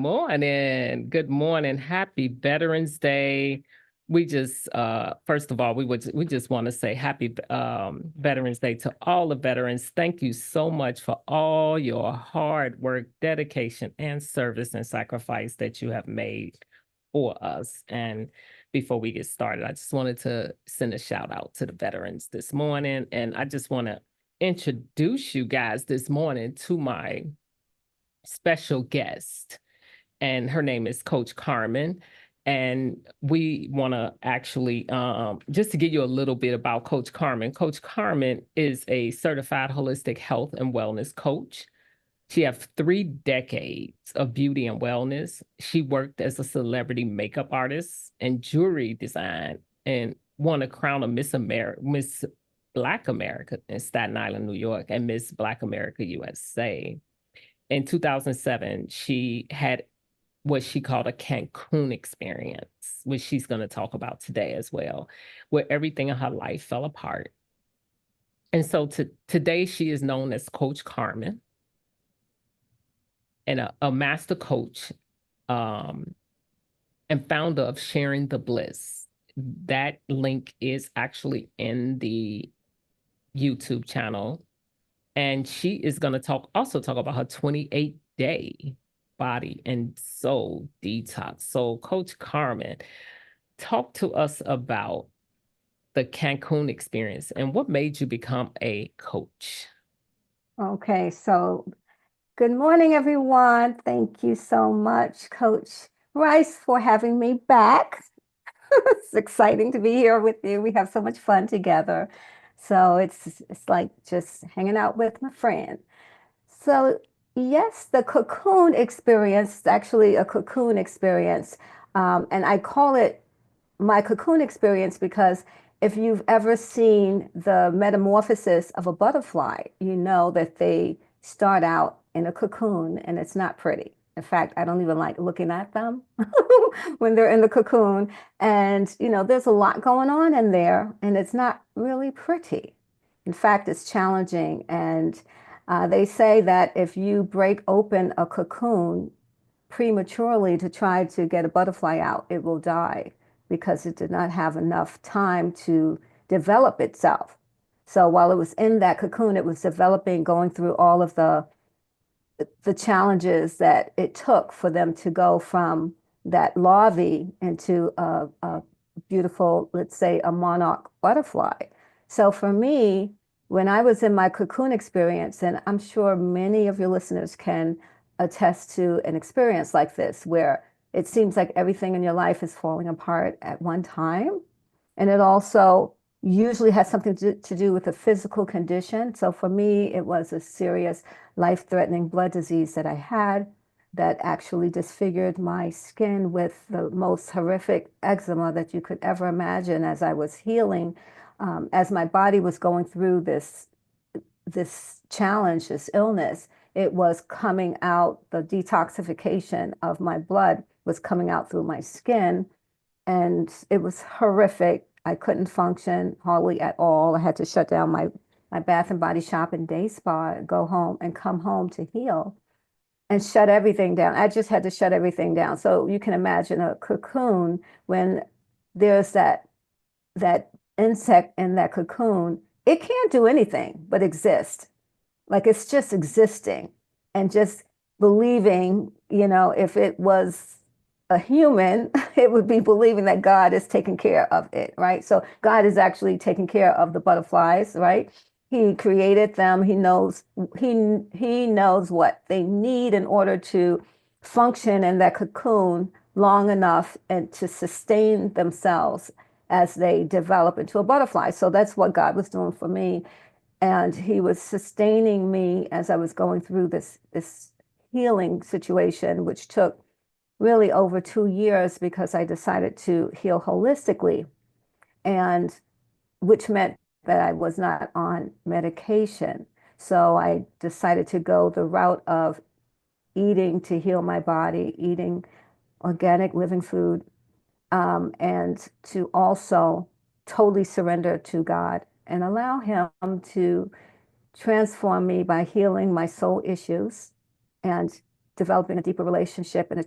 morning. Good morning. Happy Veterans Day. We just first of all, we just want to say happy Veterans Day to all the veterans. Thank you so much for all your hard work, dedication, and service and sacrifice that you have made for us. And before we get started, I just wanted to send a shout out to the veterans this morning. And I just want to introduce you guys this morning to my special guest, and her name is Coach Carmen. And we want to actually, just to give you a little bit about Coach Carmen. Coach Carmen is a certified holistic health and wellness coach. She has 3 decades of beauty and wellness. She worked as a celebrity makeup artist and jewelry design, and won a crown of Miss Black America in Staten Island, New York, and Miss Black America USA. In 2007, she had what she called a Cancun experience, which she's going to talk about today as well, where everything in her life fell apart. And so today she is known as Coach Carmen, and a master coach, and founder of Sharing the Bliss. That link is actually in the YouTube channel. And she is going to also talk about her 28-day body and soul detox. So Coach Carmen, talk to us about the Cancun experience and what made you become a coach. Okay, so good morning, everyone. Thank you so much, Coach Rice, for having me back. It's exciting to be here with you. We have so much fun together. So it's like just hanging out with my friend. So yes, the cocoon experience, actually a cocoon experience. And I call it my cocoon experience because if you've ever seen the metamorphosis of a butterfly, you know that they start out in a cocoon and it's not pretty. In fact, I don't even like looking at them when they're in the cocoon. And, there's a lot going on in there and it's not really pretty. In fact, it's challenging. And they say that if you break open a cocoon prematurely to try to get a butterfly out, it will die because it did not have enough time to develop itself. So while it was in that cocoon, it was developing, going through all of the challenges that it took for them to go from that larvae into a beautiful, let's say, a monarch butterfly. So for me, when I was in my cocoon experience, and I'm sure many of your listeners can attest to an experience like this, where it seems like everything in your life is falling apart at one time. And it also usually has something to do with a physical condition. So for me, it was a serious life-threatening blood disease that I had that actually disfigured my skin with the most horrific eczema that you could ever imagine as I was healing, as my body was going through this challenge, this illness. It was coming out, the detoxification of my blood was coming out through my skin, and it was horrific. I couldn't function hardly at all. I had to shut down my Bath and Body Shop and day spa, and go home and come home to heal and shut everything down. I just had to shut everything down. So you can imagine a cocoon when there's that insect in that cocoon, it can't do anything but exist. Like it's just existing and just believing, if it was a human, it would be believing that God is taking care of it, right? So God is actually taking care of the butterflies, right? He created them. He knows what they need in order to function in that cocoon long enough and to sustain themselves as they develop into a butterfly. So that's what God was doing for me. And he was sustaining me as I was going through this healing situation, which took really over 2 years because I decided to heal holistically, and which meant that I was not on medication. So I decided to go the route of eating to heal my body, eating organic living food, and to also totally surrender to God and allow him to transform me by healing my soul issues and developing a deeper relationship and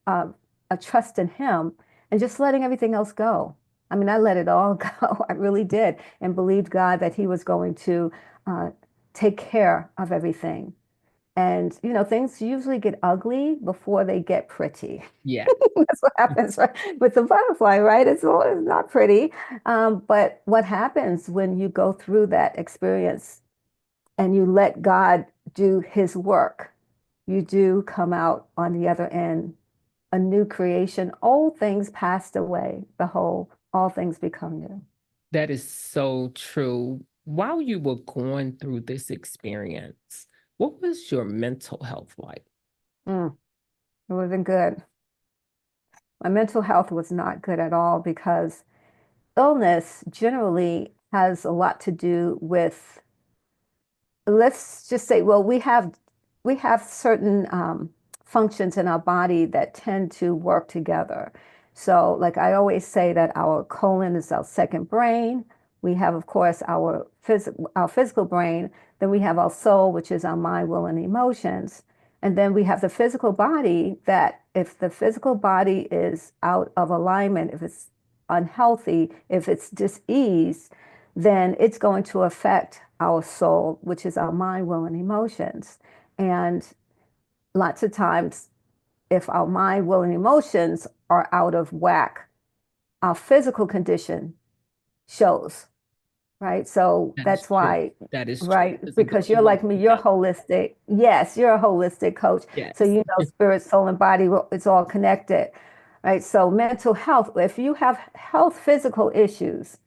uh, a trust in him, and just letting everything else go. I mean, I let it all go. I really did, and believed God that he was going to uh, take care of everything. And, things usually get ugly before they get pretty. Yeah. That's what happens, right? With the butterfly, right? It's not pretty. But what happens when you go through that experience and you let God do his work, you do come out on the other end, a new creation. Old things passed away. Behold, all things become new. That is so true. While you were going through this experience, what was your mental health like? Mm, it wasn't good. My mental health was not good at all because illness generally has a lot to do with, let's just say, well, we have certain functions in our body that tend to work together. So, like I always say, that our colon is our second brain. We have, of course, our physical brain. Then we have our soul, which is our mind, will, and emotions. And then we have the physical body. That if the physical body is out of alignment, if it's unhealthy, if it's diseased, then it's going to affect our soul, which is our mind, will, and emotions. And lots of times, if our mind, will, and emotions are out of whack, our physical condition shows, right? So That is that's true. why, That is true. right? It Because goes you're like both me, you're together. holistic. Yes, you're a holistic coach. So Yes. spirit, soul, and body, it's all connected, right? So mental health, if you have health, physical issues,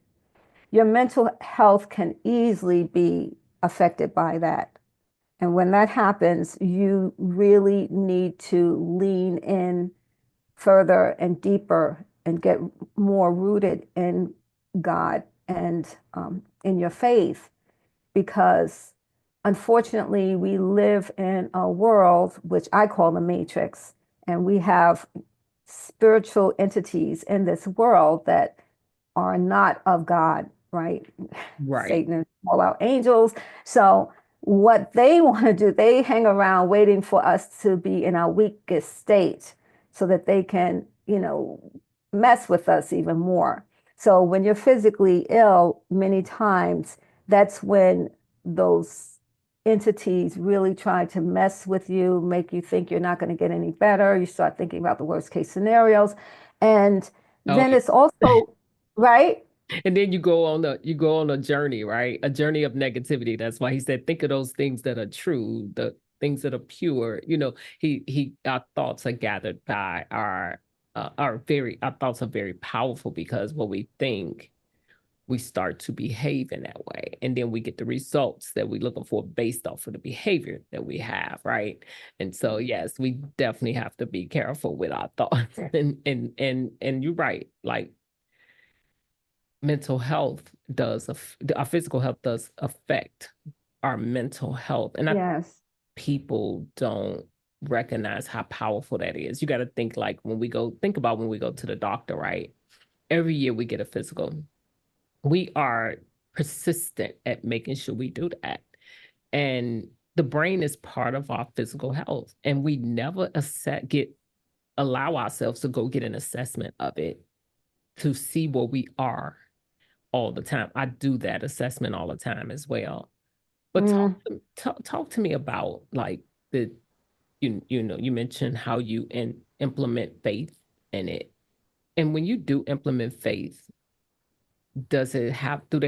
your mental health can easily be affected by that. And when that happens, you really need to lean in further and deeper and get more rooted in God and in your faith, because unfortunately, we live in a world which I call the matrix, and we have spiritual entities in this world that are not of God, right? Right. Satan and all our angels. So what they want to do, they hang around waiting for us to be in our weakest state so that they can, mess with us even more. So when you're physically ill, many times that's when those entities really try to mess with you, make you think you're not going to get any better. You start thinking about the worst case scenarios. And Oh, then yeah. it's also, right? And then you go on a journey, right? A journey of negativity. That's why he said, think of those things that are true, the things that are pure. Our thoughts are gathered by our thoughts are very powerful because what we think, we start to behave in that way. And then we get the results that we're looking for based off of the behavior that we have, right? And so yes, we definitely have to be careful with our thoughts. And you're right, like mental health our physical health does affect our mental health. And Yes. people don't recognize how powerful that is. You got to think like think about when we go to the doctor, right? Every year we get a physical. We are persistent at making sure we do that. And the brain is part of our physical health. And we never allow ourselves to go get an assessment of it to see where we are all the time. I do that assessment all the time as well. But Mm, talk to me about like the you mentioned how you implement faith in it. And when you do implement faith, do they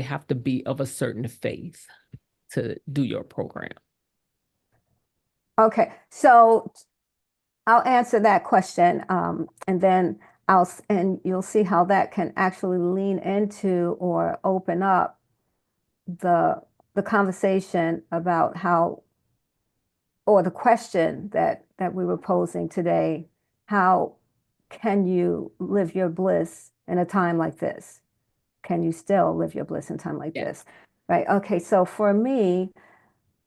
have to be of a certain faith to do your program? okay. So I'll answer that question, and then and you'll see how that can actually lean into or open up the the conversation about how, or the question that we were posing today, how can you live your bliss in a time like this? Can you still live your bliss in a time like Yeah. this? Right. Okay. So for me,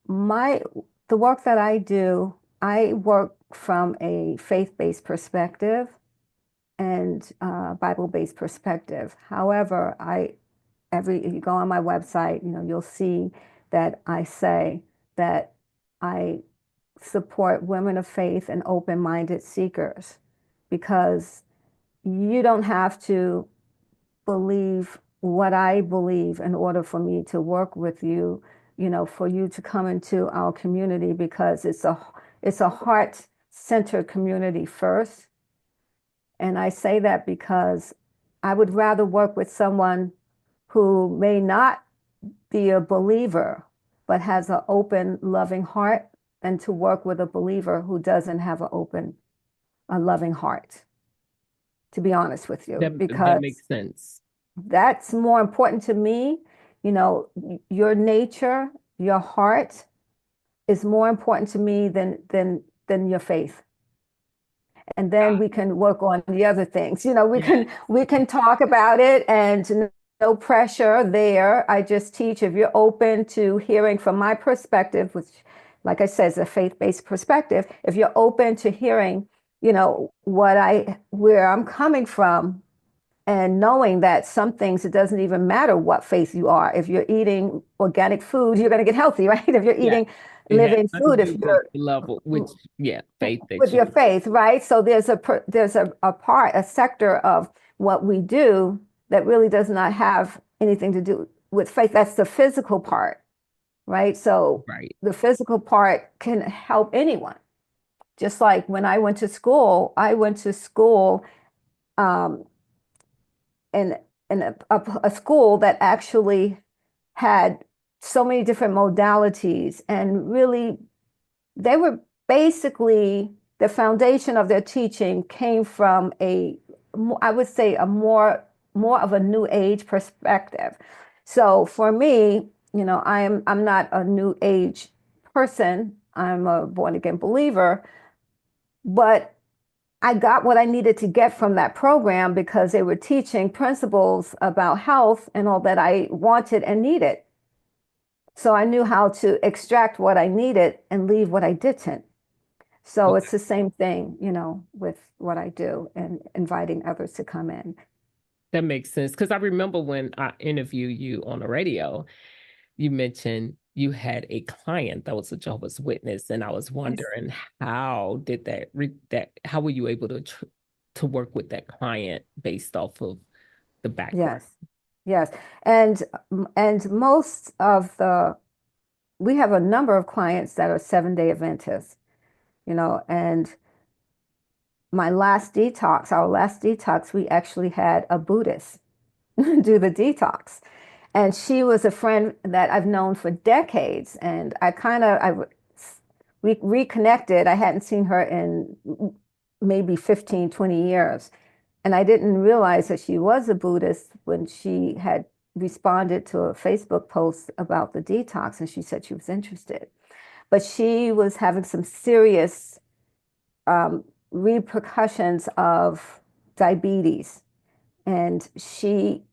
my the work that I do, I work from a faith-based perspective and Bible-based perspective. However, if you go on my website, you'll see that I say that I support women of faith and open-minded seekers because you don't have to believe what I believe in order for me to work with you, for you to come into our community because it's a heart-centered community first. And I say that because I would rather work with someone who may not be a believer, but has an open, loving heart than to work with a believer who doesn't have a loving heart, to be honest with you, That makes because sense. that's more important to me. Your nature, your heart is more important to me than your faith. And then we can work on the other things. We Yeah. can talk about it and no pressure there. I just teach if you're open to hearing from my perspective, which, like I said, is a faith-based perspective. If you're open to hearing, where I'm coming from, and knowing that some things, it doesn't even matter what faith you are. If you're eating organic food, you're going to get healthy, right? If you're Yeah. eating It has living nothing food, to if do with you're the level, which, yeah, faith with that your you, faith, right? So there's a part, a sector of what we do that really does not have anything to do with faith. That's the physical part, right? So right. the physical part can help anyone. Just like when I went to school um, in a school that actually had so many different modalities, and really they were basically the foundation of their teaching came from I would say a more of a new age perspective. So for me, I'm not a new age person. I'm a born again believer, but I got what I needed to get from that program because they were teaching principles about health and all that I wanted and needed. So I knew how to extract what I needed and leave what I didn't. So Okay. it's the same thing, with what I do and inviting others to come in. That makes sense. Because I remember when I interviewed you on the radio, you mentioned you had a client that was a Jehovah's Witness, and I was Yes. wondering how did how were you able to work with that client based off of the background? Yes. Yes. And and most of the we have a number of clients that are 7-day Adventists, and our last detox, we actually had a Buddhist do the detox. And she was a friend that I've known for decades. And we reconnected. I hadn't seen her in maybe 15, 20 years. And I didn't realize that she was a Buddhist when she had responded to a Facebook post about the detox. And she said she was interested. But she was having some serious repercussions of diabetes. And she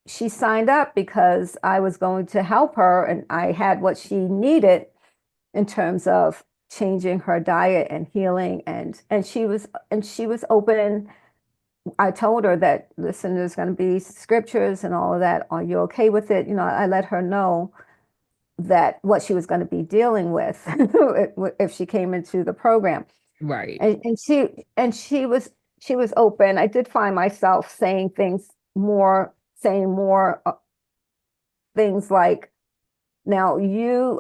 signed up because I was going to help her and I had what she needed in terms of changing her diet and healing, and she was open. I told her that, listen, there's going to be scriptures and all of that. Are you okay with it? I let her know that what she was going to be dealing with if she came into the program. Right. And she was open. I did find myself saying more things like, now you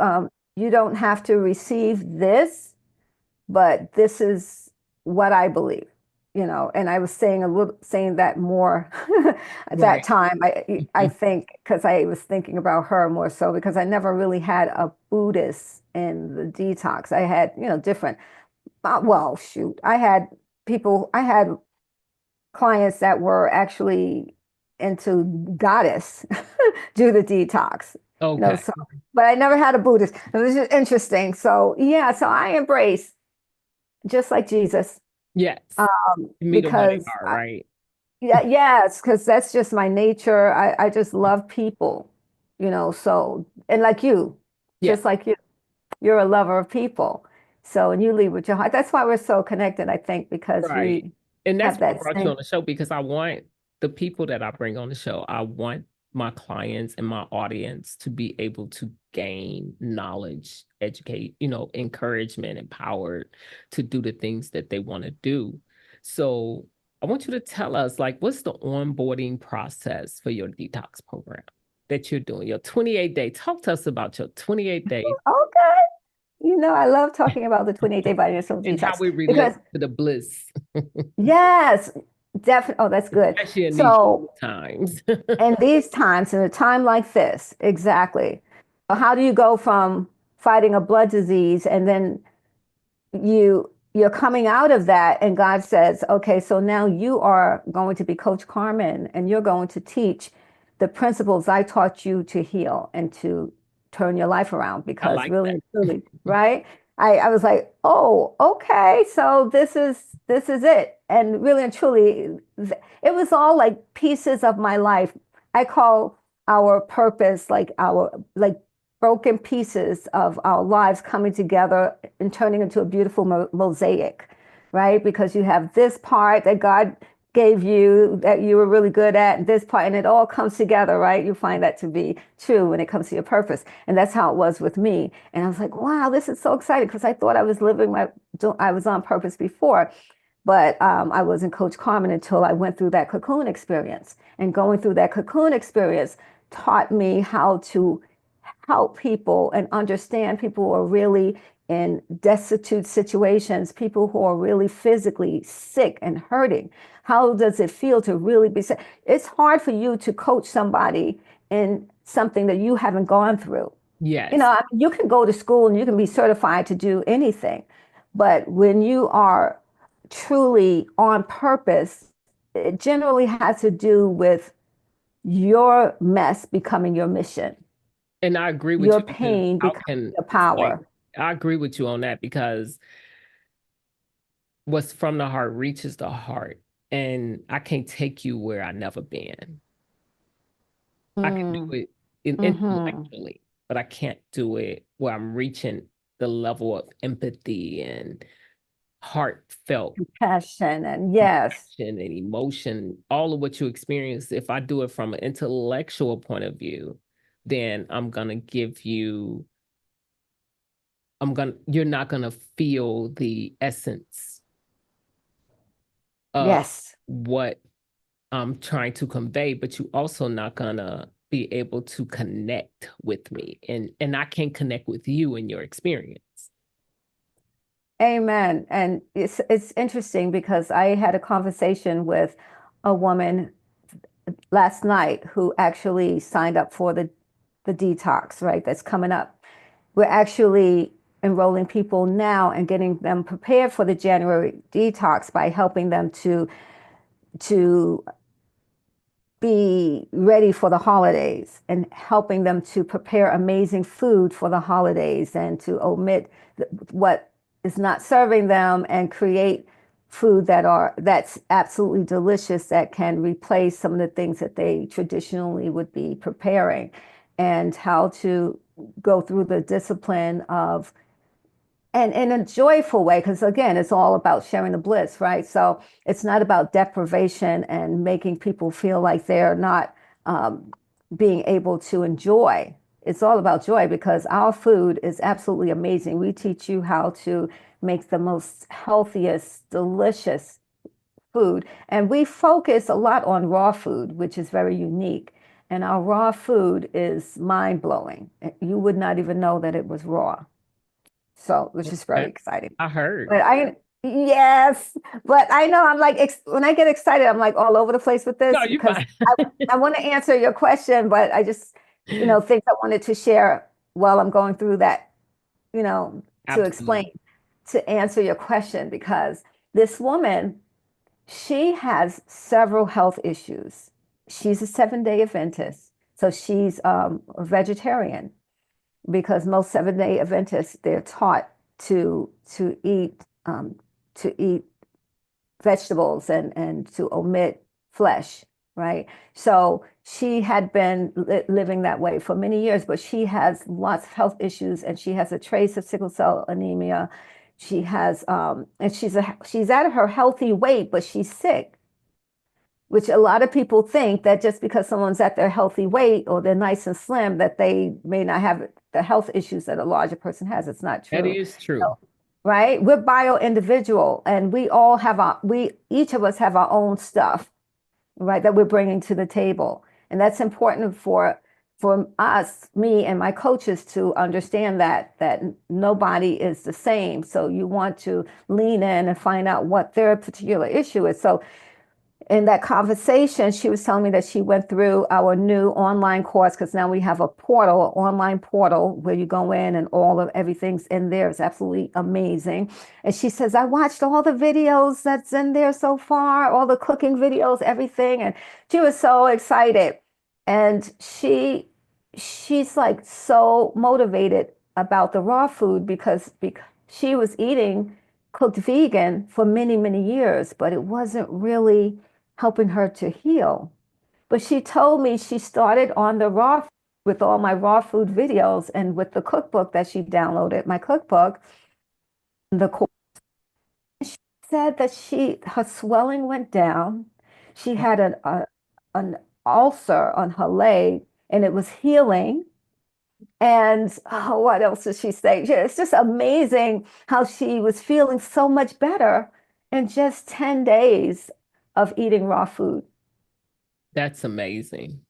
don't have to receive this, but this is what I believe, and I was saying that more at that Right. time. I think because I was thinking about her more so because I never really had a Buddhist in the detox. I had, different, well, shoot, I had clients that were actually into goddess do the detox. Okay. So, but I never had a Buddhist. It was just interesting. So yeah, so I embrace just like Jesus, Yes. Meet them where they because are, right? yeah, yes, because that's just my nature. I just love people, so, and like you, Yeah. just like you're a lover of people. So, and you lead with your heart. That's why we're so connected, I think, because Right. we And that's have why I that brought you same. on the show because I want the people that I bring on the show, I want my clients and my audience to be able to gain knowledge, educate, encouragement, empowered to do the things that they want to do. So I want you to tell us, like, what's the onboarding process for your detox program that you're doing, your 28-day? Talk to us about your 28 days Okay. I love talking about the 28-day body and soul and how detox we relate because to the bliss, yes, definitely. Oh, that's good. especially in these So times. in these times, in a time like this, exactly. How do you go from fighting a blood disease and then you're coming out of that and God says, okay, so now you are going to be Coach Carmen and you're going to teach the principles I taught you to heal and to turn your life around I because like really that. and truly, right? I was like, oh, okay, so this is it. And really and truly, it was all like pieces of my life. I call our purpose like broken pieces of our lives coming together and turning into a beautiful mosaic, right? Because you have this part that God gave you that you were really good at, and this part, and it all comes together, right? You find that to be true when it comes to your purpose. And that's how it was with me. And I was like, wow, this is so exciting because I thought I was on purpose before. But I wasn't Coach Carmen until I went through that cocoon experience. And going through that cocoon experience taught me how to help people and understand people who are really in destitute situations, people who are really physically sick and hurting. How does it feel to really be sick? It's hard for you to coach somebody in something that you haven't gone through. Yes. I mean, you can go to school and you can be certified to do anything. But when you are truly on purpose, it generally has to do with your mess becoming your mission, And I agree with your you because pain how becoming can, your like, power. I agree with you on that because what's from the heart reaches the heart. And I can't take you where I never been. I can do Mm, it hmm. intellectually, but I can't do it where I'm reaching the level of empathy and heartfelt Passion and yes, passion and emotion, all of what you experience. If I do it from an intellectual point of view, then you're not gonna feel the essence of yes. what I'm trying to convey, but you also not gonna be able to connect with me. And I can connect with you in your experience. Amen. And it's interesting because I had a conversation with a woman last night who actually signed up for the detox, right? That's coming up. We're actually enrolling people now and getting them prepared for the January detox by helping them to be ready for the holidays and helping them to prepare amazing food for the holidays and to omit what is not serving them and create food that's absolutely delicious that can replace some of the things that they traditionally would be preparing, and how to go through the discipline of and in a joyful way, because again, it's all about sharing the bliss, right? So it's not about deprivation and making people feel like they're not being able to enjoy. It's all about joy because our food is absolutely amazing. We teach you how to make the most healthiest, delicious food. And we focus a lot on raw food, which is very unique. And our raw food is mind blowing. You would not even know that it was raw. So, which is very Okay. exciting. I heard. But yes, but I know I'm like, when I get excited, I'm like all over the place with No, this you because fine. I want to answer your question, but I just, things I wanted to share while I'm going through that, to Absolutely. explain, to answer your question, because this woman, she has several health issues. She's a 7-day Adventist, so she's a vegetarian because most 7-day Adventists they're taught to eat to eat vegetables and to omit flesh, right? So she had been living that way for many years, but she has lots of health issues and she has a trace of sickle cell anemia. She has and she's at her healthy weight, but she's sick. which a lot of people think that just because someone's at their healthy weight or they're nice and slim, that they may not have the health issues that a larger person has. It's not That true. is true. So, right? We're bio-individual, and we all have each of us have our own stuff, right, that we're bringing to the table. And that's important for us, me and my coaches, to understand that nobody is the same. So you want to lean in and find out what their particular issue is. So in that conversation, she was telling me that she went through our new online course, because now we have a portal, an online portal where you go in and all of everything's in there. It's absolutely amazing. And she says, I watched all the videos that's in there so far, all the cooking videos, everything. And she was so excited. And she's like so motivated about the raw food because she was eating cooked vegan for many, many years, but it wasn't really helping her to heal. But she told me she started on the raw with all my raw food videos and with the cookbook that she downloaded, my cookbook, the course. She said that her swelling went down. She had an ulcer on her leg and it was healing. And oh, what else did she say? It's just amazing how she was feeling so much better in just 10 days of eating raw food. That's amazing.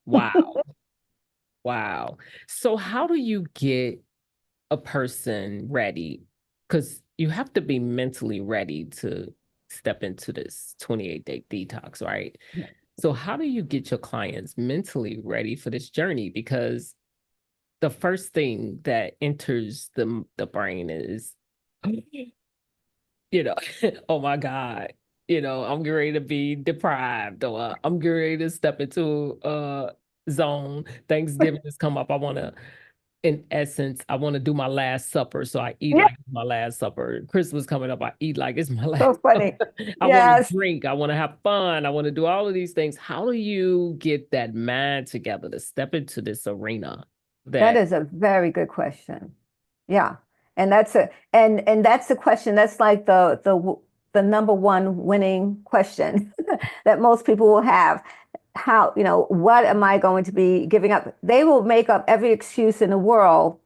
Wow. Wow. So how do you get a person ready? Because you have to be mentally ready to step into this 28-day detox, right? Yeah. So how do you get your clients mentally ready for this journey? Because the first thing that enters the brain is, you know, oh my God, I'm getting ready to be deprived, or I'm getting ready to step into a zone. Thanksgiving has come up. In essence, I want to do my last supper. So I eat Yeah, like it's my last supper. Christmas coming up, I eat like it's my last so funny. supper. I want to Yes, drink. I want to have fun. I want to do all of these things. How do you get that mind together to step into this arena that that is a very good question. Yeah. And that's the question. That's like the number one winning question that most people will have. How, what am I going to be giving up? They will make up every excuse in the world,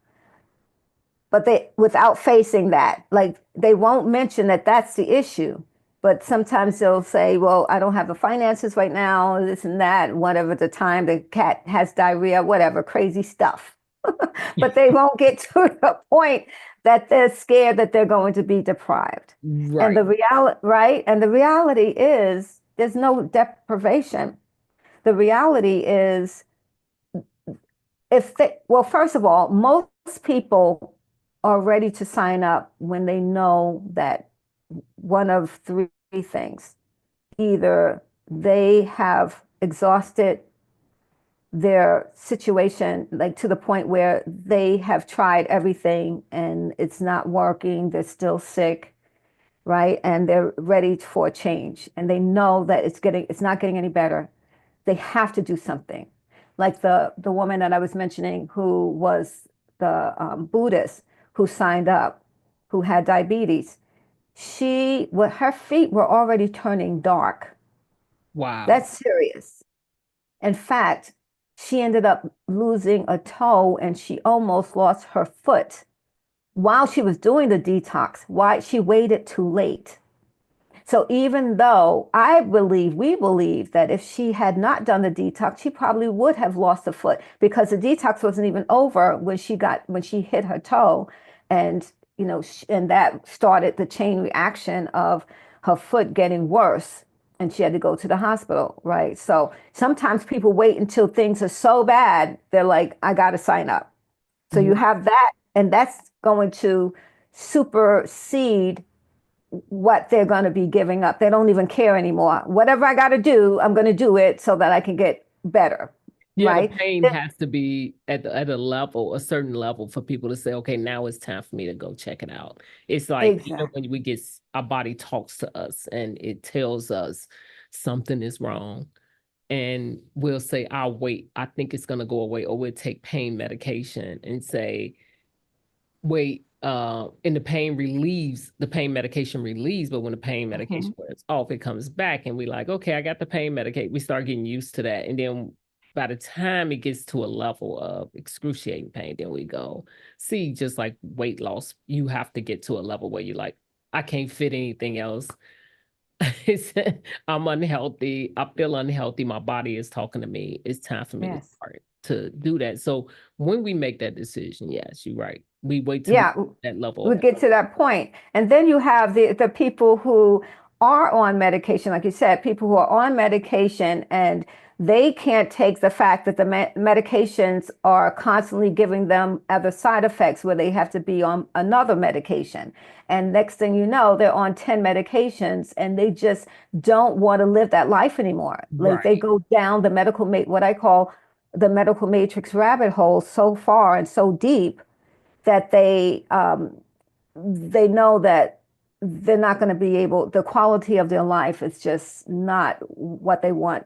but they without facing that. Like they won't mention that that's the issue. But sometimes they'll say, well, I don't have the finances right now, this and that, whatever the time the cat has diarrhea, whatever, crazy stuff. But they won't get to the point that they're scared that they're going to be deprived. And right? the reality, right? And the reality is there's no deprivation. The reality is well, first of all, most people are ready to sign up when they know that one of three things. Either they have exhausted their situation, like to the point where they have tried everything and it's not working, they're still sick, right? And they're ready for a change. And they know that it's not getting any better. They have to do something. Like the woman that I was mentioning who was the Buddhist who signed up, who had diabetes. Her feet were already turning dark. Wow. That's serious. In fact, she ended up losing a toe and she almost lost her foot while she was doing the detox. Why? She waited too late. So even though we believe that if she had not done the detox, she probably would have lost a foot, because the detox wasn't even over when she hit her toe, and and that started the chain reaction of her foot getting worse, and she had to go to the hospital, right? So sometimes people wait until things are so bad, they're like, I got to sign up. So you have that, and that's going to supersede what they're going to be giving up. They don't even care anymore. Whatever I got to do, I'm going to do it so that I can get better, Yeah, the right? pain has to be at a level, a certain level, for people to say, okay, now it's time for me to go check it out. It's like, Exactly. when our body talks to us and it tells us something is wrong, and we'll say, I'll wait, I think it's going to go away, or we'll take pain medication and say, wait, and the pain relieves, the pain medication relieves, but when the pain medication Mhm. wears off, it comes back, and we like, okay, I got the pain medication. We start getting used to that, and then by the time it gets to a level of excruciating pain, then we go, see, just like weight loss, you have to get to a level where you're like, I can't fit anything else. It's, I'm unhealthy. I feel unhealthy. My body is talking to me. It's time for me to Yes. start to do that. So when we make that decision, yes, you're right. We wait till we Yeah, get that level we of, get to that point. And then you have the people who are on medication, like you said, people who are on medication and they can't take the fact that the medications are constantly giving them other side effects where they have to be on another medication. And next thing you know, they're on 10 medications and they just don't want to live that life anymore. Like they right. go down the what I call the medical matrix rabbit hole so far and so deep that they know that they're not going to be able, the quality of their life is just not what they want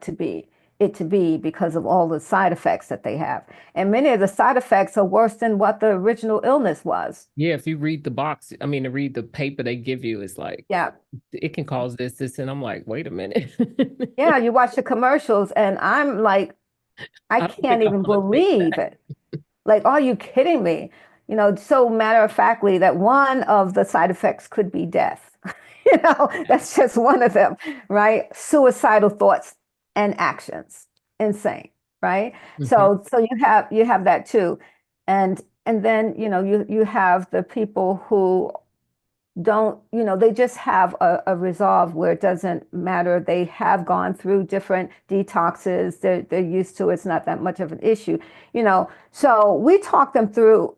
it to be because of all the side effects that they have. And many of the side effects are worse than what the original illness was. Yeah, if you read the box, I mean, to read the paper they give you, it's like, Yeah. it can cause this. And I'm like, wait a minute. Yeah. You watch the commercials and I'm like, I I don't think can't I even want to take believe that. it. Like, are you kidding me? So matter of factly that one of the side effects could be death. That's just one of them, right? Suicidal thoughts and actions. Insane, right? Mhm. So you have that too. And then, you have the people who don't, they just have a resolve where it doesn't matter. They have gone through different detoxes. They're used to it. It's not that much of an issue. So we talk them through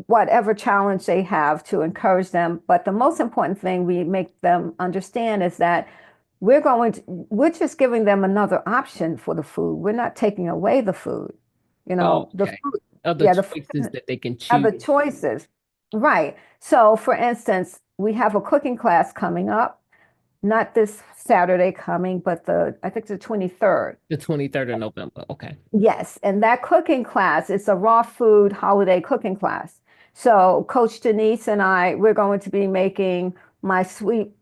whatever challenge they have to encourage them. But the most important thing we make them understand is that we're just giving them another option for the food. We're not taking away the food. Oh, The okay. food, Other yeah, the choices food that they can have choose. the choices. Right. So, for instance, we have a cooking class coming up, not this Saturday coming, but I think the 23rd. The 23rd of November. Okay. Yes, and that cooking class is a raw food holiday cooking class. So Coach Denise and we're going to be making my sweet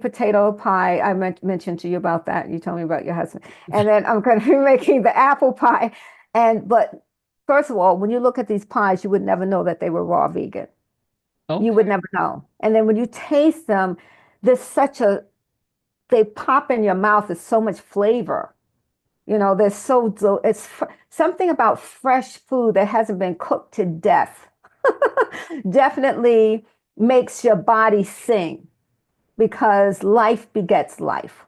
potato pie. I mentioned to you about that. You told me about your husband. And then I'm going to be making the apple pie. But first of all, when you look at these pies, you would never know that they were raw vegan. You Okay. would never know. And then when you taste them, there's they pop in your mouth. There's so much flavor. There's something about fresh food that hasn't been cooked to death. Definitely makes your body sing because life begets life.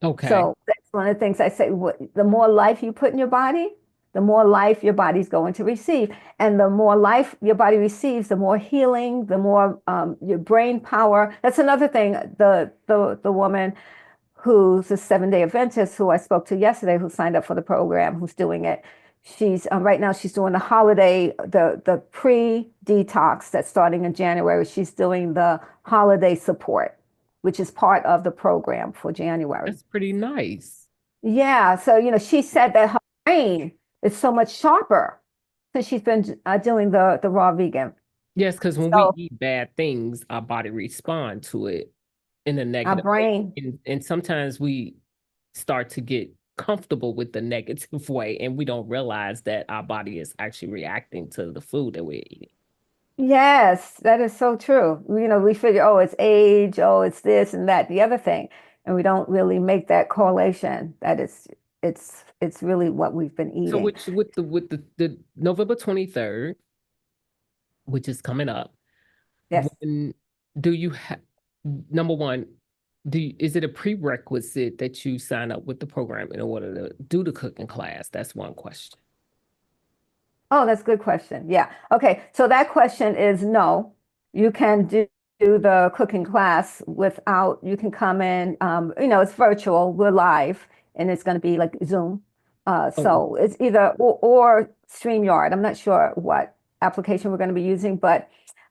Okay. So that's one of the things I say. The more life you put in your body, the more life your body's going to receive. And the more life your body receives, the more healing, the more your brain power. That's another thing. The woman who's a 7-day Adventist who I spoke to yesterday, who signed up for the program, who's doing it. She's right now she's doing the holiday, the pre-detox that's starting in January. She's doing the holiday support, which is part of the program for January. That's pretty nice. Yeah, so she said that her brain is so much sharper since she's been doing the raw vegan. Yes, because when we So eat bad things, our body respond to it in a our negative way. brain, And sometimes we start to get comfortable with the negative way, and we don't realize that our body is actually reacting to the food that we're eating. yes, that is so true. We figure, oh, it's age, oh, it's this and that, the other thing, and we don't really make that correlation that it's really what we've been So eating. with the November 23rd, which is coming up, Yes. when do you have number one, is it a prerequisite that you sign up with the program in order to do the cooking class? That's one question. Oh, that's a good question. Yeah. Okay. So that question is no. You can do the cooking class without, you can come in, it's virtual, we're live, and it's going to be like Zoom. Oh, So it's either or StreamYard. I'm not sure what application we're going to be using, but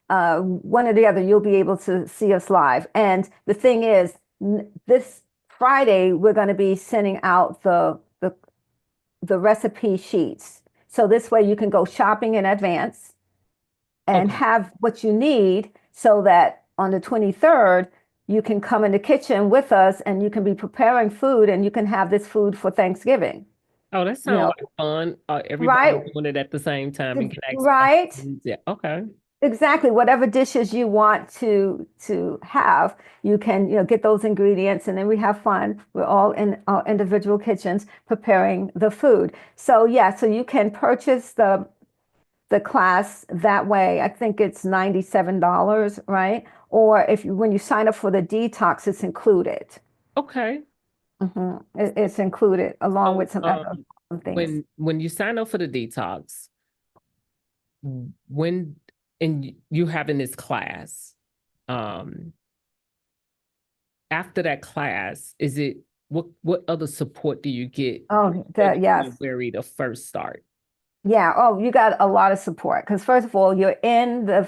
one or the other, you'll be able to see us live. And the thing is, this Friday, we're going to be sending out the recipe sheets. So this way you can go shopping in advance and Okay. have what you need so that on the 23rd, you can come in the kitchen with us and you can be preparing food and you can have this food for Thanksgiving. Oh, that You sounds know, like fun. Everybody right? doing it at the same time and can ask Right? questions. Yeah. Okay. Exactly. Whatever dishes you want to have, you can, get those ingredients and then we have fun. We're all in our individual kitchens preparing the food. So yeah, so you can purchase the class that way. I think it's $97, right? Or if you when you sign up for the detox, it's included. Okay. It's included along So, with some other things. when you sign up for the detox, when and you having this class, um, after that class, is it what other support do you get Oh, for yes. January to first start? Yeah. Oh, you got a lot of support because first of all, you're in the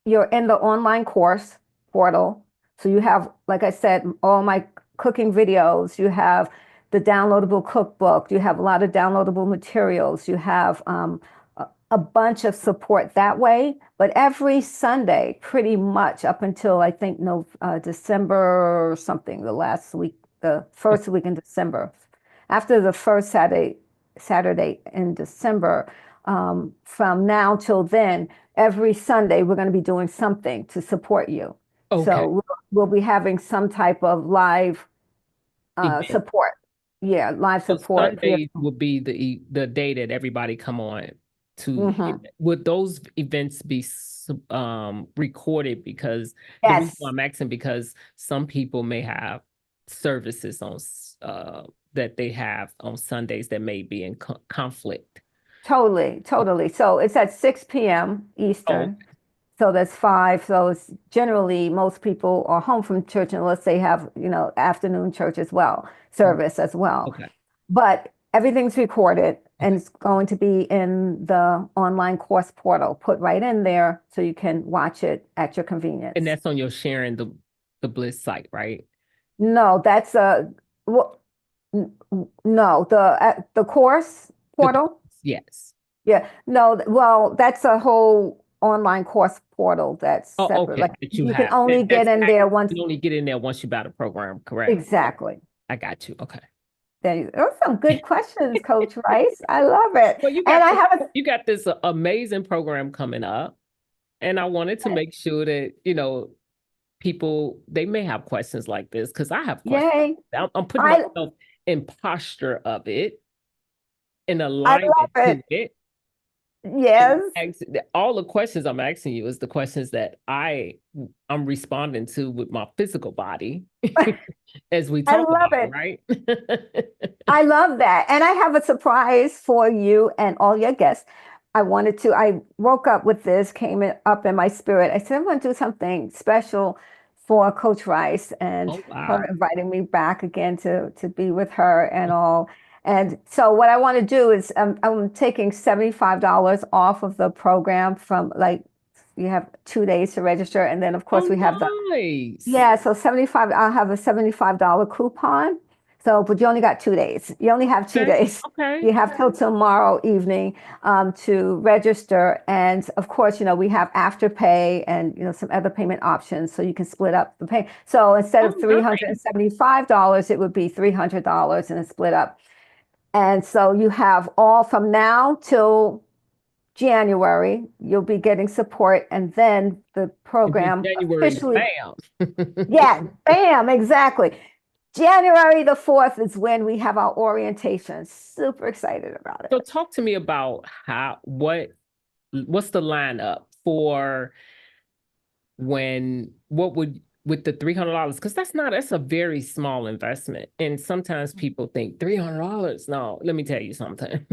online course portal. So you have, like I said, all my cooking videos. You have the downloadable cookbook. You have a lot of downloadable materials. You have a bunch of support that way. But every Sunday, pretty much up until I think no December or something, the Oh, first week in December, after the first Saturday in December, from now till then every Sunday, we're going to be doing something to support you. okay. So we'll be having some type of live Event. support. Yeah, live So support via. Sundays will be the day that everybody come on to. Mhm. Would those events be recorded? Because the reason why Yes, I'm asking, because some people may have services that they have on Sundays that may be in conflict. totally, totally. So it's at 6 p.m. Oh, Eastern. So that's five. So it's generally most people are home from church unless they have, afternoon church as well, service as well. okay. But everything's recorded and Okay. it's going to be in the online course portal, put right in there so you can watch it at your And convenience. that's on your sharing the Bliss site, right? No, that's well, no, the course The course, portal. yes. Yeah, no, well, that's a whole online course portal that's Oh, separate. okay. Like That you you can have. only get That's in there active. once. You only get in there once you buy the program, correct? Exactly. I got you. Okay. Those are some good questions, Coach Rice. I love it. Well, And I have a you got this amazing program coming up, and I wanted to make sure that people they may have questions like this because I have questions. yay. I'm putting I myself in posture of it, in I alignment love to it. it. And Yes. all the questions I'm asking you is the questions that I'm responding to with my physical body as we I talk love about it, it. right? I love that. And I have a surprise for you and all your guests. I woke up with this, up in my spirit. I said, I'm going to do something special for Coach Rice and Oh her wow. inviting me back again to be with her and all. And so what I want to do is I'm taking $75 off of the program from like, you have 2 days to register. And then of course we have Oh nice. yeah, so 75, I'll have a $75 coupon. So, but you only got 2 days. You only have two Okay. days. Okay. You have till tomorrow evening to register. And of course, we have Afterpay and, some other payment options. So you can split up the pay. So instead Oh of nice. $375, it would be $300 and it's split up. And so you have all from now till January, you'll be getting support. And then the And then program January, officially bam. yeah, bam, exactly. January the 4th is when we have our orientation. Super excited about So it. talk to me about what's the lineup for what would with the $300, because that's a very small investment. And sometimes people think $300. No, let me tell you something.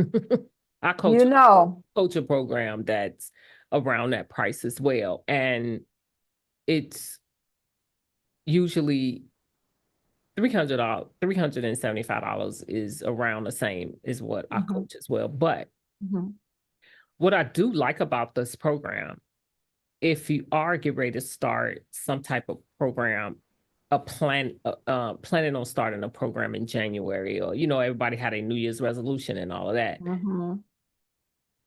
I You know, coach a program that's around that price as well. And it's usually $300, $375 is around the same is what I mhm, coach as well. But mhm, what I do like about this program, if you are getting ready to start some type of program, planning on starting a program in January, or everybody had a New Year's resolution and all of that. mhm.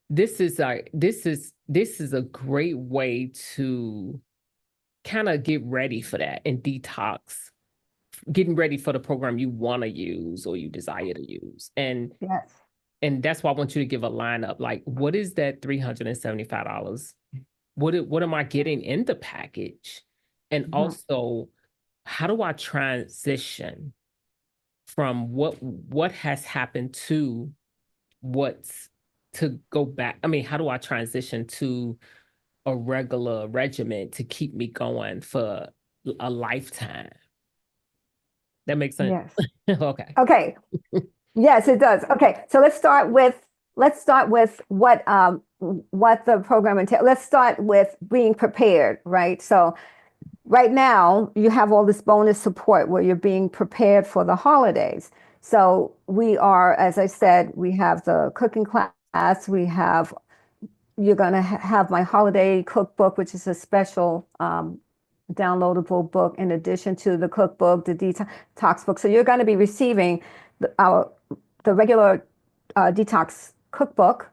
this is a great way to kind of get ready for that and detox, getting ready for the program you want to use or you desire to use. Yes. And that's why I want you to give a lineup. Like, what is that $375? What am I getting in the package? And also, how do I transition from what has happened to what's to go back? I mean, how do I transition to a regular regimen to keep me going for a lifetime? That makes sense. Yes. Okay. Okay. Yes, it does. Okay, so let's start with what the program entails. Let's start with being prepared, right? So right now you have all this bonus support where you're being prepared for the holidays. So we are, as I said, we have the cooking class, you're going to have my holiday cookbook, which is a special downloadable book in addition to the cookbook, the detox book. So you're going to be receiving the regular detox cookbook,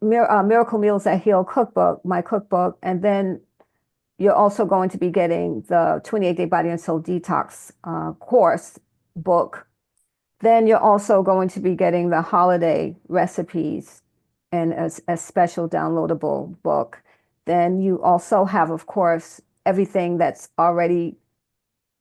Miracle Meals That Heal cookbook, my cookbook, and then you're also going to be getting the 28-day body and soul detox course book. Then you're also going to be getting the holiday recipes and a special downloadable book. Then you also have, of course, everything that's already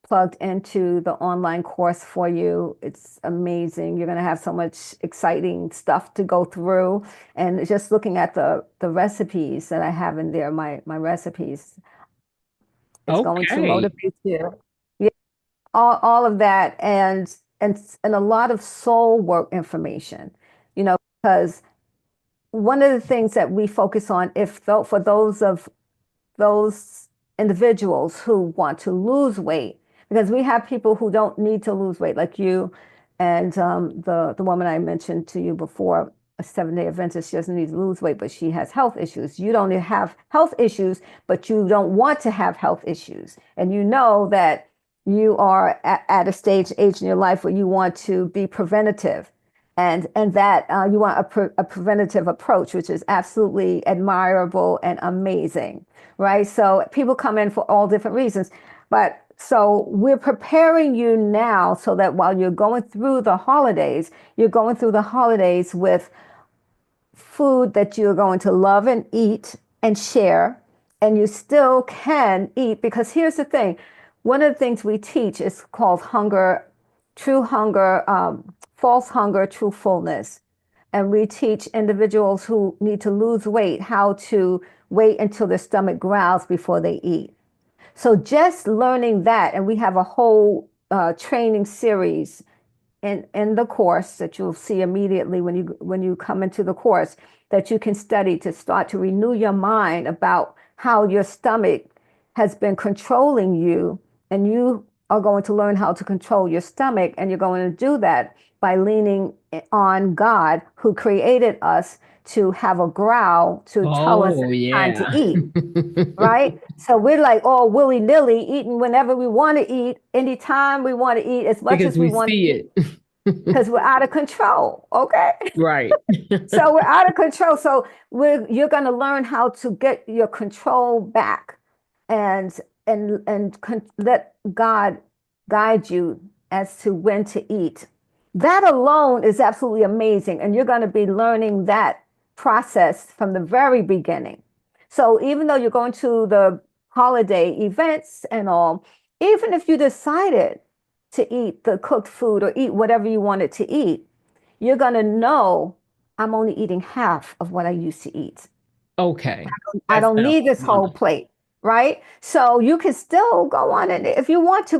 plugged into the online course for you. It's amazing. You're going to have so much exciting stuff to go through. And just looking at the recipes that I have in there, my recipes, it's going to Okay. motivate you. Yeah, all of that and a lot of soul work information, because one of the things that we focus on, for those individuals who want to lose weight, because we have people who don't need to lose weight, like you and the woman I mentioned to you before, a 7-day Adventist. She doesn't need to lose weight, but she has health issues. You don't have health issues, but you don't want to have health issues. And you know that you are at a age in your life where you want to be preventative and that you want a preventative approach, which is absolutely admirable and amazing, right? So people come in for all different reasons, but so we're preparing you now so that while you're going through the holidays, you're going through the holidays with food that you're going to love and eat and share, and you still can eat. Because here's the thing, one of the things we teach is called true hunger, false hunger, true fullness. And we teach individuals who need to lose weight how to wait until their stomach growls before they eat. So just learning that, and we have a whole training series in the course that you'll see immediately when you come into the course, that you can study to start to renew your mind about how your stomach has been controlling you, and you are going to learn how to control your stomach, and you're going to do that by leaning on God, who created us to have a growl to tell us Oh, it's time to yeah. eat, right? So we're like all willy-nilly eating whenever we want to eat, anytime we want to eat, as much Because as we we want see to eat, it. because we're out of control. Okay. Right. So we're out of control. So you're going to learn how to get your control back and let God guide you as to when to eat. That alone is absolutely amazing. And you're going to be learning that process from the very beginning. So even though you're going to the holiday events and all, even if you decided to eat the cooked food or eat whatever you wanted to eat, you're going to know I'm only eating half of what I used to eat. Okay. I That don't sounds need this whole wonderful. plate, right? So you can still go on it if you want to,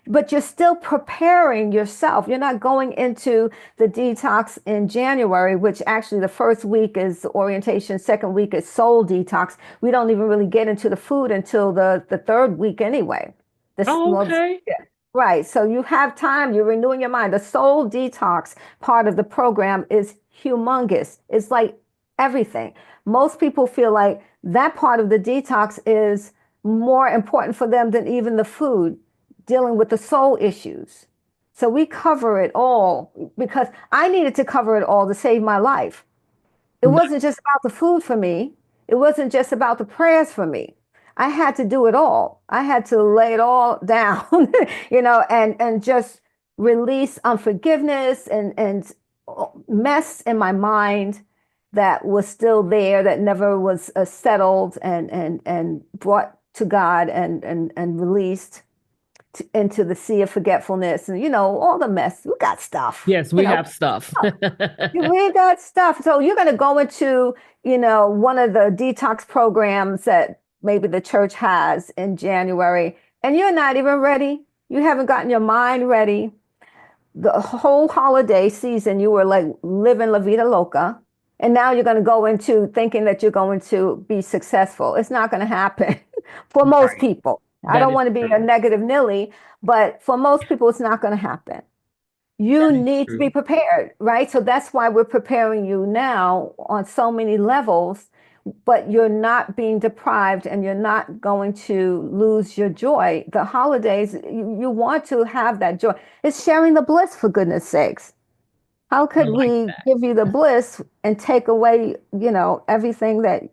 but you're still preparing yourself. You're not going into the detox in January, which actually the first week is orientation, second week is soul detox. We don't even really get into the food until the third week anyway. This, Oh, well, okay. yeah. Right. So you have time, you're renewing your mind. The soul detox part of the program is humongous. It's like everything. Most people feel like that part of the detox is more important for them than even the food, dealing with the soul issues. So we cover it all because I needed to cover it all to save my life. It wasn't just about the food for me. It wasn't just about the prayers for me. I had to do it all. I had to lay it all down, and just release unforgiveness and mess in my mind that was still there, that never was settled and brought to God and released into the sea of forgetfulness, and all the mess. We got stuff. Yes, we have stuff. We got stuff. So you're going to go into, one of the detox programs that maybe the church has in January, and you're not even ready. You haven't gotten your mind ready. The whole holiday season, you were like living La Vida Loca. And now you're going to go into thinking that you're going to be successful. It's not going to happen for most Right. people. I That don't is want to be a true. negative Nilly, but for most people, it's not going to happen. You That is need to be true. prepared, right? So that's why we're preparing you now on so many levels, but you're not being deprived and you're not going to lose your joy. The holidays, you want to have that joy. It's sharing the bliss, for goodness sakes. How I could like we that. give you the bliss and take away, everything that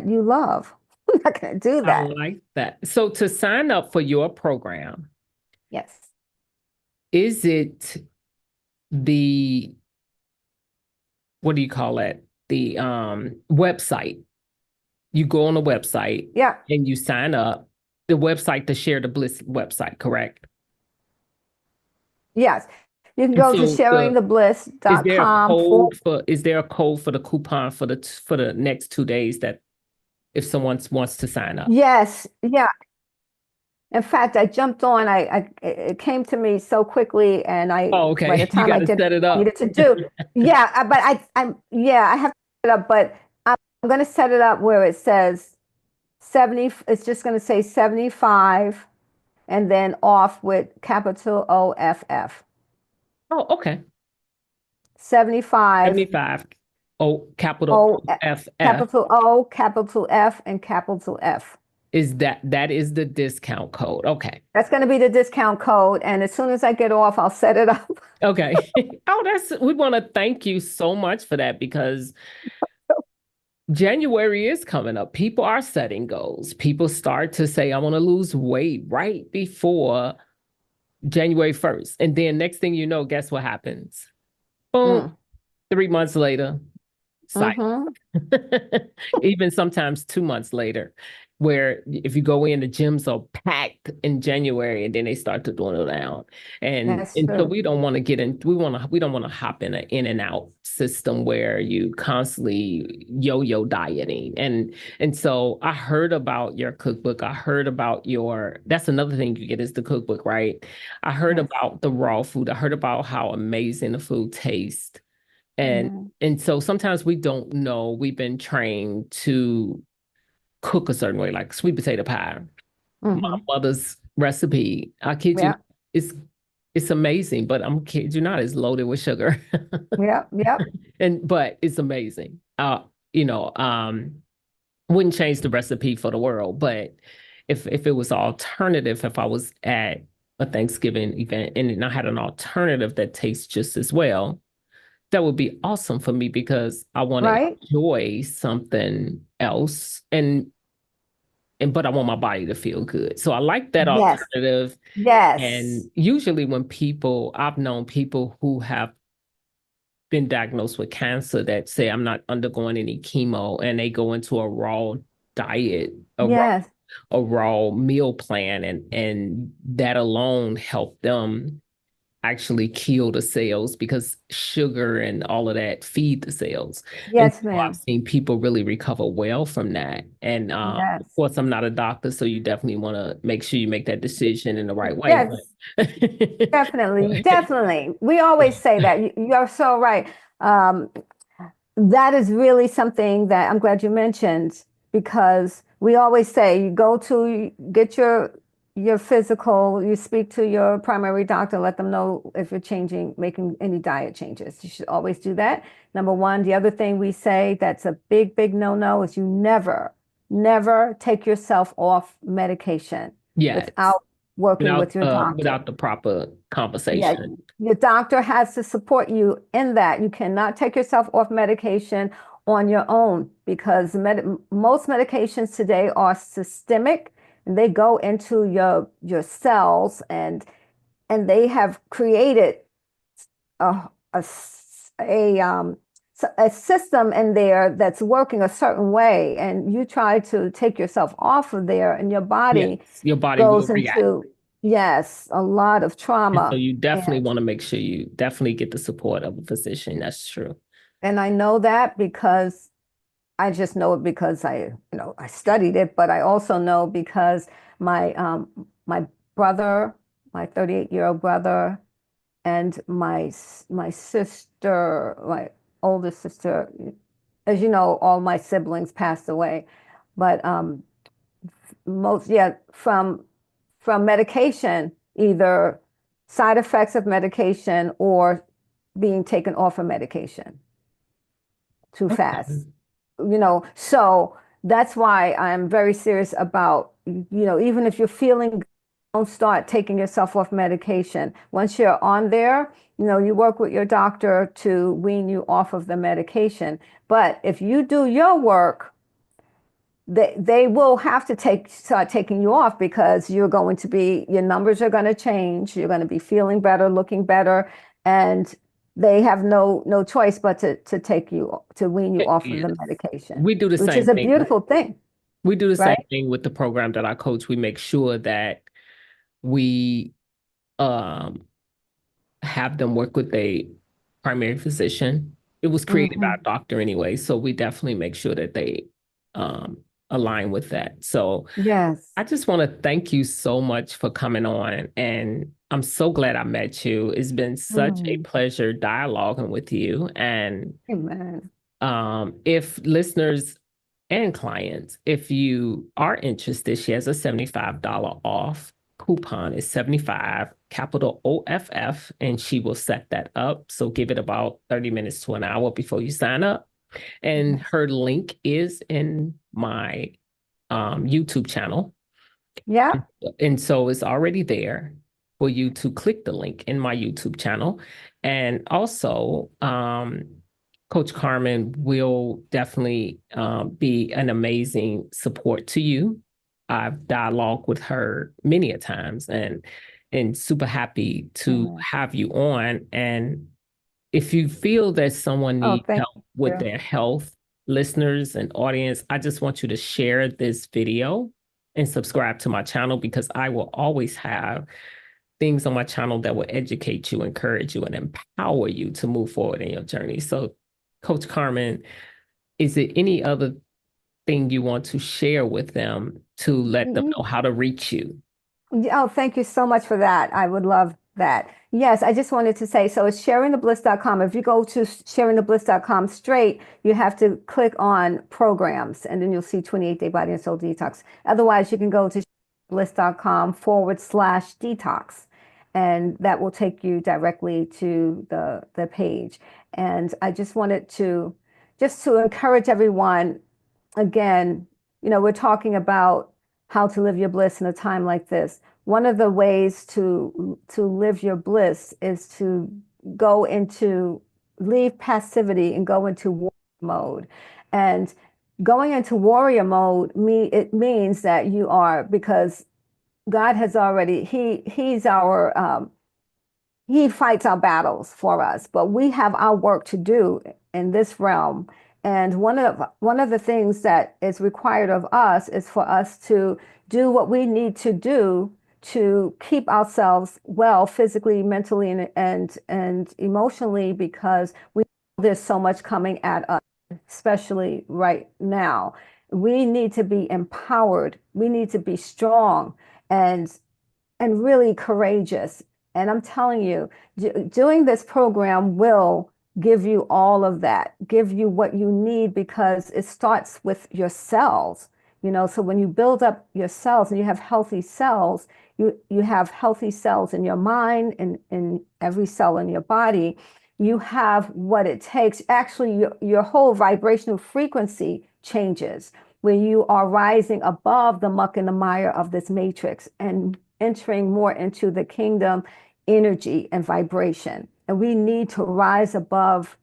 you love? We're not going to do I that. like that. So to sign up for your program, Yes. is it the, what do you call it? The website. You go on the website Yeah. and you sign up. The website, the Share the Bliss website, correct? Yes. You can And go to so sharingthebliss.com for. is there a code for the coupon for the next 2 days that if someone wants to sign up? Yes. Yeah. In fact, I jumped on. It came to me so quickly, and Oh, by the okay. You time got I to did set it what I up. needed to do, yeah. But yeah, I have to set it up, but I'm going to set it up where it says 70. It's just going to say 75, and then off with capital OFF. Oh, okay. 75 75. Oh, capital O FF. capital O capital F and capital F. Is that is the discount code. Okay. That's going to be the discount code, and as soon as I get off, I'll set it up. Okay. We want to thank you so much for that because January is coming up. People are setting goals. People start to say, I want to lose weight right before January 1st. And then next thing you know, guess what happens? Boom, Mm. 3 months later, Mm-hmm. even sometimes 2 months later, where if you go in, the gyms are packed in January and then they start to dwindle down. And That's and so true. we don't want to get in, we don't want to hop in an in and out system where you constantly yo-yo dieting. And so I heard about your cookbook. I heard about that's another thing you get is the cookbook, right? I heard Yes. about the raw food. I heard about how amazing the food tastes. And Yeah. and so sometimes we don't know. We've been trained to cook a certain way, like sweet potato pie. My Mm-hmm. mother's recipe, I kid you, Yeah. not, it's amazing, but I'm kid you not, it's loaded with sugar. Yep. Yep. But it's amazing. You know, wouldn't change the recipe for the world, but if it was alternative, if I was at a Thanksgiving event and I had an alternative that tastes just as well, that would be awesome for me because I want to Right? enjoy something else and but I want my body to feel good. So I like that Yes. alternative. And Yes. usually when I've known people who have been diagnosed with cancer that say I'm not undergoing any chemo and they go into a raw diet, Yes. a raw meal plan and that alone helped them actually kill the cells because sugar and all of that feed the cells. And Yes, so I've ma'am. seen people really recover well from that. And of Yes. course, I'm not a doctor, so you definitely want to make sure you make that decision in the right way. Yes. But, Definitely. but Definitely. We always say that. You're so right. Um, That is really something that I'm glad you mentioned because we always say you go to get your physical, you speak to your primary doctor, let them know if you're changing, making any diet changes. You should always do that. Number one. The other thing we say that's a big, big no-no is you never, never take yourself off medication yes, without working with your doctor. without the proper Yeah, conversation. your doctor has to support you in that. You cannot take yourself off medication on your own, because most medications today are systemic, and they go into your cells, and they have created a, a system in there that's working a certain way, and you try to take yourself off of there, and your body Yes, your body will goes react. into, yes, a lot of And so trauma. you definitely And want to make sure you definitely get the support of a physician. That's true. I know that because I just know it because I studied it, but I also know because my brother, my 38-year-old brother, and my sister, my older sister, as you know, all my siblings passed away, but most, yeah, from medication, either side effects of medication or being taken off of medication too Okay. fast. So that's why I'm very serious about, even if you're feeling, don't start taking yourself off medication. Once you're on there, you work with your doctor to wean you off of the medication. But if you do your work, they will have to start taking you off, because your numbers are going to change. You're going to be feeling better, looking better, and they have no choice but to wean you off of Yes. the medication, We do the which same is a thing. beautiful thing, We do the same right? thing with the program that I coach. We make sure that we um have them work with a primary physician. It was created by Hmm. a doctor anyway, so we definitely make sure that they um, align with that. So Yes. I just want to thank you so much for coming on, and I'm so glad I met you. It's been such a Mm. pleasure dialoguing with you. And Amen. if listeners and clients, if you are interested, she has a $75 off coupon. It's 75, capital OFF, and she will set that up. So give it about 30 minutes to an hour before you sign up. And Yes. her link is in my YouTube channel. Yeah. And so it's already there for you to click the link in my YouTube channel. And also, Coach Carmen will definitely be an amazing support to you. I've dialogued with her many a times, and super happy to Amen. have you on. And if you feel that someone Oh, needs thank help with you. their health, listeners and audience, I just want you to share this video and subscribe to my channel, because I will always have things on my channel that will educate you, encourage you, and empower you to move forward in your journey. So, Coach Carmen, is there any other thing you want to share with them to let them know how to reach you? Oh, thank you so much for that. I would love that. Yes, I just wanted to say, so it's sharingthebliss.com. If you go to sharingthebliss.com straight, you have to click on programs, and then you'll see 28-day body and soul detox. Otherwise, you can go to bliss.com/detox, and that will take you directly to the page. And I just wanted to encourage everyone again, we're talking about how to live your bliss in a time like this. One of the ways to live your bliss is to go into leave passivity and go into warrior mode. And going into warrior mode, it means that you are, because God has already, he's our he fights our battles for us, but we have our work to do in this realm. And one of the things that is required of us is for us to do what we need to do to keep ourselves well physically, mentally, and emotionally, because there's so much coming at us, especially right now. We need to be empowered. We need to be strong and really courageous. And I'm telling you, doing this program will give you all of that, give you what you need, because it starts with your cells. So when you build up your cells and you have healthy cells, you have healthy cells in your mind and in every cell in your body. You have what it takes. Actually, your whole vibrational frequency changes, where you are rising above the muck and the mire of this matrix and entering more into the kingdom energy and vibration. And we need to rise above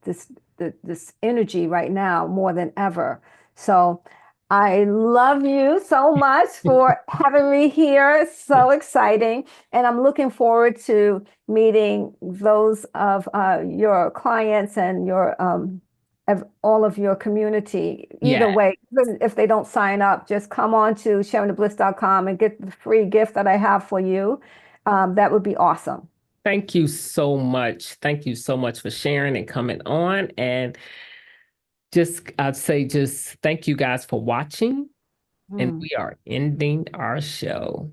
this energy right now more than ever. So I love you so much for having me here. So exciting. And I'm looking forward to meeting those of your clients and your of all of your community. Either Yeah. way, even if they don't sign up, just come on to sharingthebliss.com and get the free gift that I have for you. That would be awesome. Thank you so much. Thank you so much for sharing and coming on. And I'd say just thank you guys for watching. And Hmm. we are ending our show.